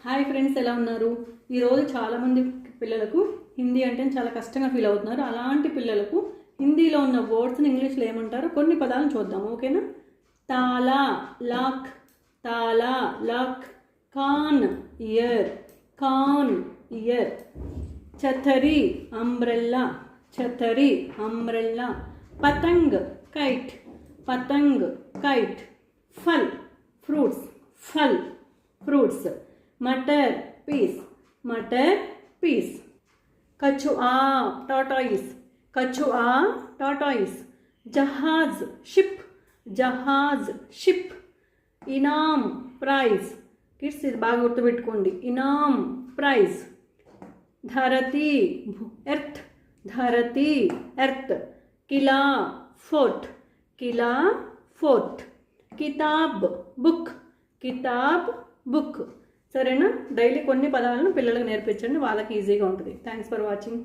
Hi friends, ఎలా ఉన్నారు? ఈరోజు చాలామంది పిల్లలకు హిందీ అంటే చాలా కష్టంగా ఫీల్ అవుతున్నారు. అలాంటి పిల్లలకు హిందీలో ఉన్న వర్డ్స్ని ఇంగ్లీష్లో ఏమంటారో కొన్ని పదాలను చూద్దాం, ఓకేనా? తాలా, లాక్, తాలా, లాక్. కాన్, ఇయర్, కాన్, ఇయర్. ఛతరి, అంబ్రెల్లా, ఛతరి, అంబ్రెల్లా. పతంగ్, కైట్, పతంగ్, కైట్. ఫల్, ఫ్రూట్స్, ఫల్, ఫ్రూట్స్. मटर, पीस, मटर, पीस. कछुआ, टॉर्टोइस, कछुआ, टॉर्टोइस. जहाज, शिप, जहाज, शिप. इनाम, प्राइज. किड्स ఇది బాగా గుర్తుపెట్టుకోండి, ఇనాం, ప్రైజ్. धरती, ఎర్త్, धरती, ఎర్త్. किला, फोर्ट, किला, फोर्ट. किताब, బుక్, కితాబ్, బుక్. సరేనా? డైలీ కొన్ని పదాలను పిల్లలకు నేర్పించండి, వాళ్ళకి ఈజీగా ఉంటుంది. Thanks for watching.